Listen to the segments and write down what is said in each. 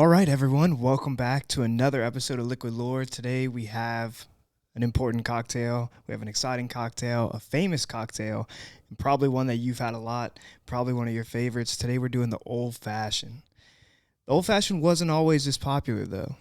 All right, everyone, welcome back to another episode of Liquid Lore. Today we have an important cocktail. We have an exciting cocktail, a famous cocktail, and probably one that you've had a lot, probably one of your favorites. Today we're doing the Old Fashioned. The Old Fashioned wasn't always this popular, though.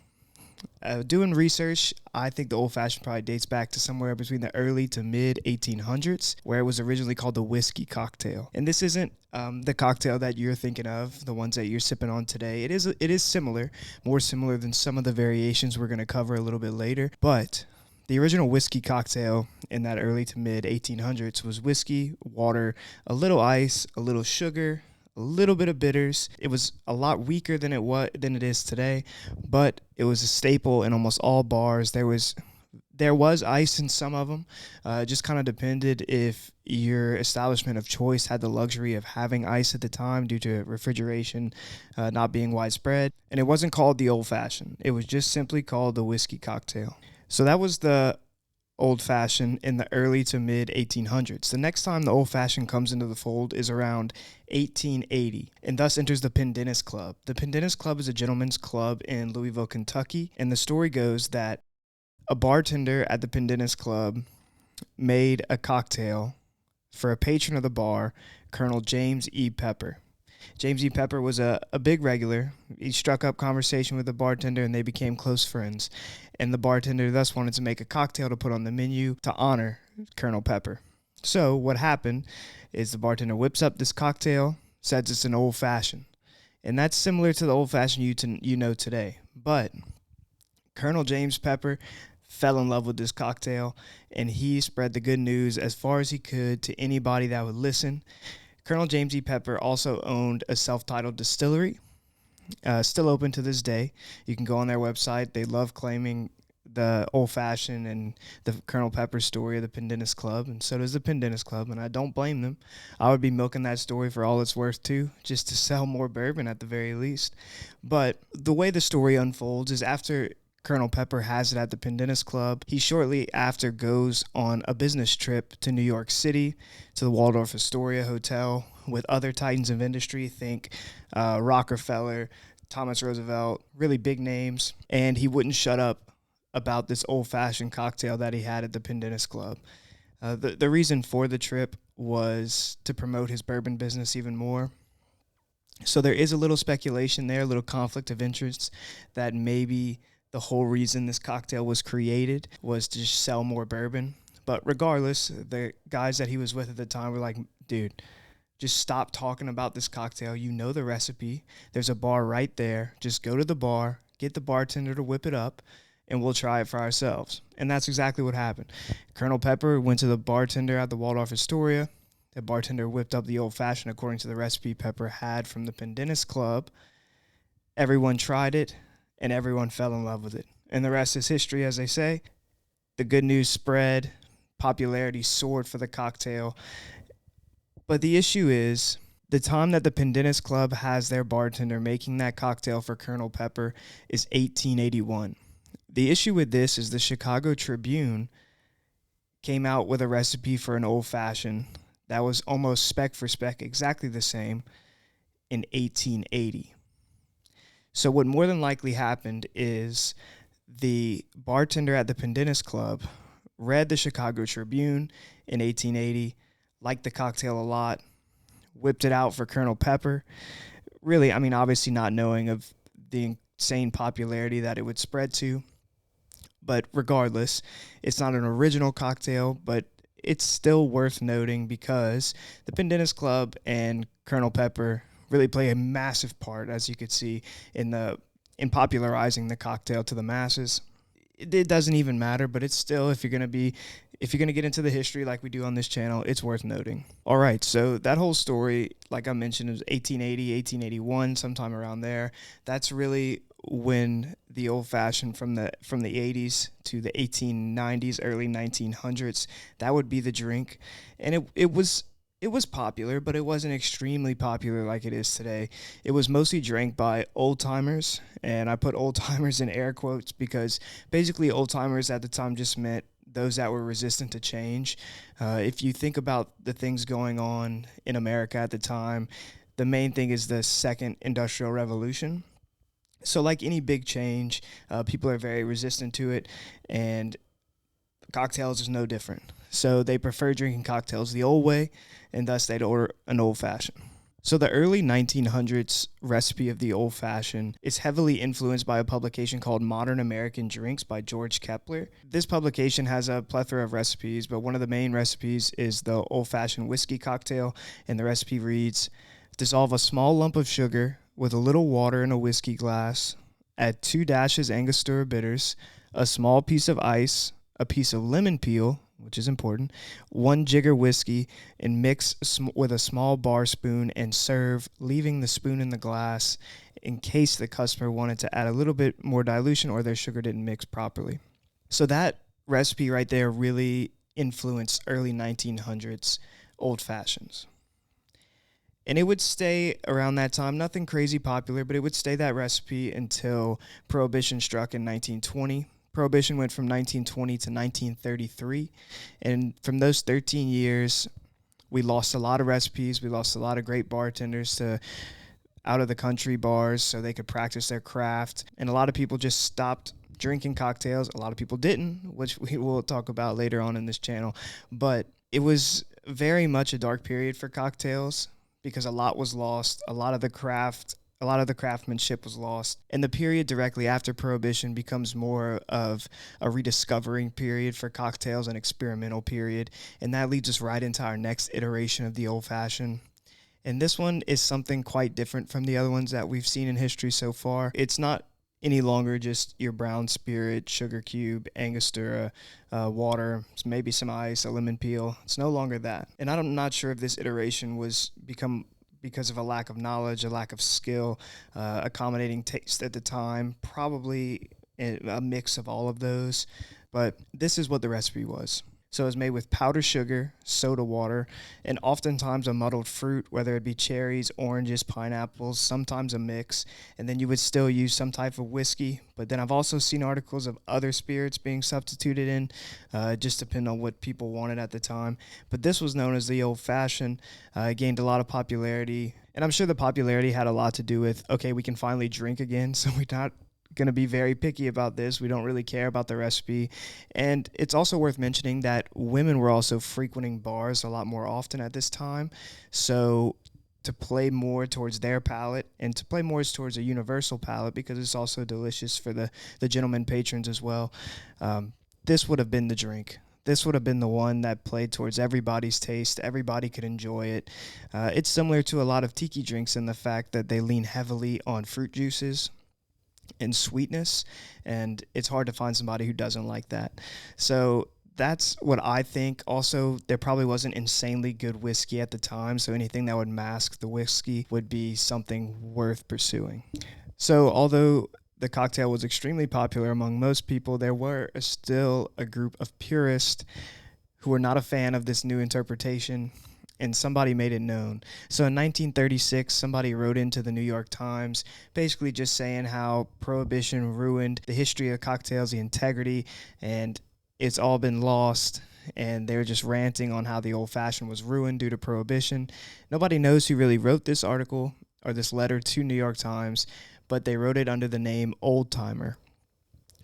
Doing research, I think the Old Fashioned probably dates back to somewhere between the early to mid 1800s, where it was originally called the whiskey cocktail. And this isn't the cocktail that you're thinking of, the ones that you're sipping on today. It is similar, more similar than some of the variations we're going to cover a little bit later. But the original whiskey cocktail in that early to mid 1800s was whiskey, water, a little ice, a little sugar, a little bit of bitters. It was a lot weaker than it is today, but it was a staple in almost all bars. There was ice in some of them. It just kind of depended if your establishment of choice had the luxury of having ice at the time due to refrigeration not being widespread. And it wasn't called the Old Fashioned. It was just simply called the whiskey cocktail. So that was the Old Fashioned in the early to mid 1800s. The next time the Old Fashioned comes into the fold is around 1880, and thus enters the Pendennis Club. The Pendennis Club is a gentleman's club in Louisville, Kentucky, and the story goes that a bartender at the Pendennis Club made a cocktail for a patron of the bar, Colonel James E. Pepper. James E. Pepper was a big regular. He struck up conversation with the bartender and they became close friends. And the bartender thus wanted to make a cocktail to put on the menu to honor Colonel Pepper. So what happened is the bartender whips up this cocktail, says it's an old fashioned. And that's similar to the old fashioned you know today. But Colonel James Pepper fell in love with this cocktail and he spread the good news as far as he could to anybody that would listen. Colonel James E. Pepper also owned a self-titled distillery, still open to this day. You can go on their website. They love claiming the Old Fashioned and the Colonel Pepper story of the Pendennis Club, and so does the Pendennis Club, and I don't blame them. I would be milking that story for all it's worth, too, just to sell more bourbon at the very least. But the way the story unfolds is after Colonel Pepper has it at the Pendennis Club, he shortly after goes on a business trip to New York City to the Waldorf Astoria Hotel with other titans of industry. Think Rockefeller, Thomas Roosevelt, really big names. And he wouldn't shut up about this old-fashioned cocktail that he had at the Pendennis Club. The reason for the trip was to promote his bourbon business even more. So there is a little speculation there, a little conflict of interest that maybe the whole reason this cocktail was created was to just sell more bourbon. But regardless, the guys that he was with at the time were like, dude, just stop talking about this cocktail. You know the recipe. There's a bar right there. Just go to the bar, get the bartender to whip it up, and we'll try it for ourselves. And that's exactly what happened. Colonel Pepper went to the bartender at the Waldorf Astoria. The bartender whipped up the Old Fashioned according to the recipe Pepper had from the Pendennis Club. Everyone tried it, and everyone fell in love with it. And the rest is history, as they say. The good news spread. Popularity soared for the cocktail. But the issue is, the time that the Pendennis Club has their bartender making that cocktail for Colonel Pepper is 1881. The issue with this is the Chicago Tribune came out with a recipe for an old-fashioned that was almost spec for spec exactly the same in 1880. So what more than likely happened is the bartender at the Pendennis Club read the Chicago Tribune in 1880, liked the cocktail a lot, whipped it out for Colonel Pepper. Really, I mean, obviously not knowing of the insane popularity that it would spread to. But regardless, it's not an original cocktail, but it's still worth noting because the Pendennis Club and Colonel Pepper really play a massive part, as you could see, in popularizing the cocktail to the masses. It doesn't even matter, but it's still, if you're gonna get into the history like we do on this channel, it's worth noting. All right, so that whole story, like I mentioned, was 1880, 1881, sometime around there. That's really when the old fashioned from the 80s to the 1890s, early 1900s, that would be the drink, and it was popular, but it wasn't extremely popular like it is today. It was mostly drank by old-timers, and I put old-timers in air quotes because basically old-timers at the time just meant those that were resistant to change. If you think about the things going on in America at the time, the main thing is the second industrial revolution. So, like any big change, people are very resistant to it, and cocktails is no different. So, they prefer drinking cocktails the old way, and thus they'd order an old fashioned. So, the early 1900s recipe of the old fashioned is heavily influenced by a publication called Modern American Drinks by George Kepler. This publication has a plethora of recipes, but one of the main recipes is the old fashioned whiskey cocktail, and the recipe reads: dissolve a small lump of sugar with a little water in a whiskey glass, add 2 dashes Angostura bitters, a small piece of ice, a piece of lemon peel, which is important, 1 jigger whiskey, and mix with a small bar spoon and serve, leaving the spoon in the glass in case the customer wanted to add a little bit more dilution or their sugar didn't mix properly. So that recipe right there really influenced early 1900s old fashions. And it would stay around that time, nothing crazy popular, but it would stay that recipe until Prohibition struck in 1920. Prohibition went from 1920 to 1933. And from those 13 years, we lost a lot of recipes. We lost a lot of great bartenders to out of the country bars so they could practice their craft. And a lot of people just stopped drinking cocktails. A lot of people didn't, which we will talk about later on in this channel. But it was very much a dark period for cocktails because a lot was lost. A lot of the craftsmanship was lost. And the period directly after Prohibition becomes more of a rediscovering period for cocktails, an experimental period. And that leads us right into our next iteration of the old fashioned. And this one is something quite different from the other ones that we've seen in history so far. It's not any longer just your brown spirit, sugar cube, Angostura, water, maybe some ice, a lemon peel. It's no longer that. And I'm not sure if this iteration was become because of a lack of knowledge, a lack of skill, accommodating taste at the time, probably a mix of all of those. But this is what the recipe was. So it's made with powdered sugar, soda water, and oftentimes a muddled fruit, whether it be cherries, oranges, pineapples, sometimes a mix. And then you would still use some type of whiskey. But then I've also seen articles of other spirits being substituted in, just depending on what people wanted at the time. But this was known as the old fashioned. It gained a lot of popularity. And I'm sure the popularity had a lot to do with, okay, we can finally drink again, so we're not going to be very picky about this. We don't really care about the recipe. And it's also worth mentioning that women were also frequenting bars a lot more often at this time. So to play more towards their palate and to play more towards a universal palate, because it's also delicious for the gentlemen patrons as well, this would have been the drink. This would have been the one that played towards everybody's taste. Everybody could enjoy it. It's similar to a lot of tiki drinks in the fact that they lean heavily on fruit juices and sweetness, and it's hard to find somebody who doesn't like that. So that's what I think. Also, there probably wasn't insanely good whiskey at the time, so anything that would mask the whiskey would be something worth pursuing. So although the cocktail was extremely popular among most people, there were still a group of purists who were not a fan of this new interpretation, and somebody made it known. So in 1936, somebody wrote into the New York Times basically just saying how Prohibition ruined the history of cocktails, the integrity, and it's all been lost. And they were just ranting on how the old fashioned was ruined due to Prohibition. Nobody knows who really wrote this article or this letter to New York Times, but they wrote it under the name Old Timer,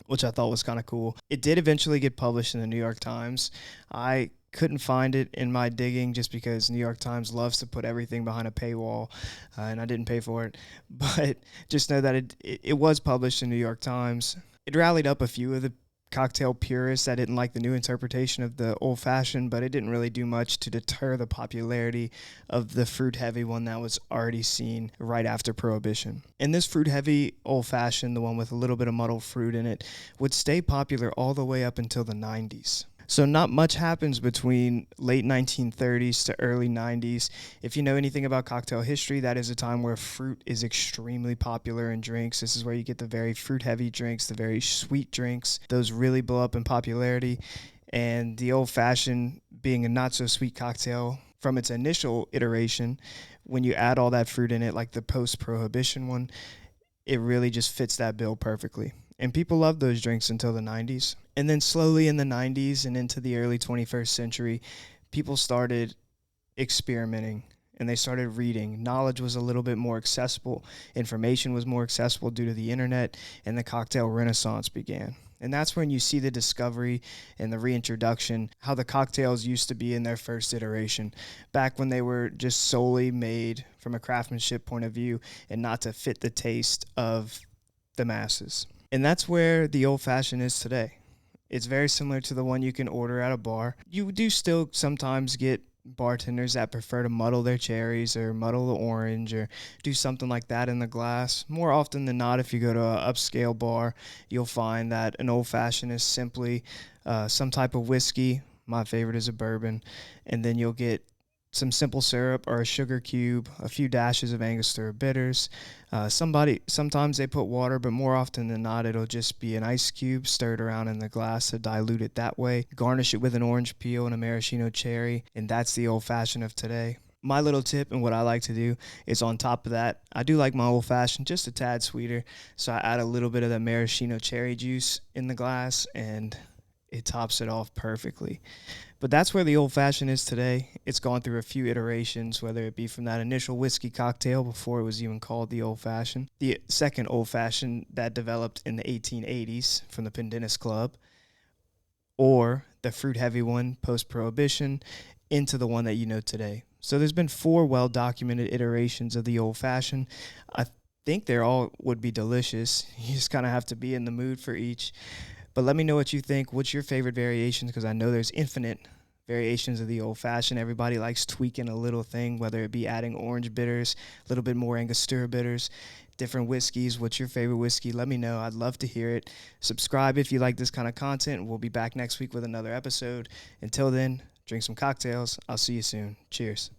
which I thought was kind of cool. It did eventually get published in the New York Times. I couldn't find it in my digging just because New York Times loves to put everything behind a paywall, and I didn't pay for it. But just know that it was published in New York Times. It rallied up a few of the cocktail purists that didn't like the new interpretation of the old fashioned, but it didn't really do much to deter the popularity of the fruit heavy one that was already seen right after Prohibition. And this fruit heavy old fashioned, the one with a little bit of muddled fruit in it, would stay popular all the way up until the 90s. So not much happens between late 1930s to early 90s. If you know anything about cocktail history, that is a time where fruit is extremely popular in drinks. This is where you get the very fruit-heavy drinks, the very sweet drinks. Those really blow up in popularity. And the old-fashioned, being a not-so-sweet cocktail from its initial iteration, when you add all that fruit in it, like the post-Prohibition one, it really just fits that bill perfectly. And people loved those drinks until the 90s. And then slowly in the 90s and into the early 21st century, people started experimenting. and they started reading. Knowledge was a little bit more accessible. Information was more accessible due to the internet, and the cocktail renaissance began. And that's when you see the discovery and the reintroduction, how the cocktails used to be in their first iteration, back when they were just solely made from a craftsmanship point of view and not to fit the taste of the masses. And that's where the old fashioned is today. It's very similar to the one you can order at a bar. You do still sometimes get bartenders that prefer to muddle their cherries or muddle the orange or do something like that in the glass. More often than not, if you go to an upscale bar, you'll find that an old fashioned is simply some type of whiskey. My favorite is a bourbon. And then you'll get some simple syrup or a sugar cube, a few dashes of Angostura bitters. Sometimes they put water, but more often than not, it'll just be an ice cube stirred around in the glass to dilute it that way. Garnish it with an orange peel and a maraschino cherry, and that's the old fashioned of today. My little tip and what I like to do is on top of that, I do like my old fashioned just a tad sweeter, so I add a little bit of the maraschino cherry juice in the glass, and it tops it off perfectly. But that's where the old fashioned is today. It's gone through a few iterations, whether it be from that initial whiskey cocktail before it was even called the old fashioned, the second old fashioned that developed in the 1880s from the Pendennis Club, or the fruit heavy one post prohibition into the one that you know today. So there's been 4 well documented iterations of the old fashioned. I think they all would be delicious. You just kind of have to be in the mood for each. But let me know what you think. What's your favorite variations? Because I know there's infinite variations of the old fashioned. Everybody likes tweaking a little thing, whether it be adding orange bitters, a little bit more Angostura bitters, different whiskeys. What's your favorite whiskey? Let me know. I'd love to hear it. Subscribe if you like this kind of content. We'll be back next week with another episode. Until then, drink some cocktails. I'll see you soon. Cheers.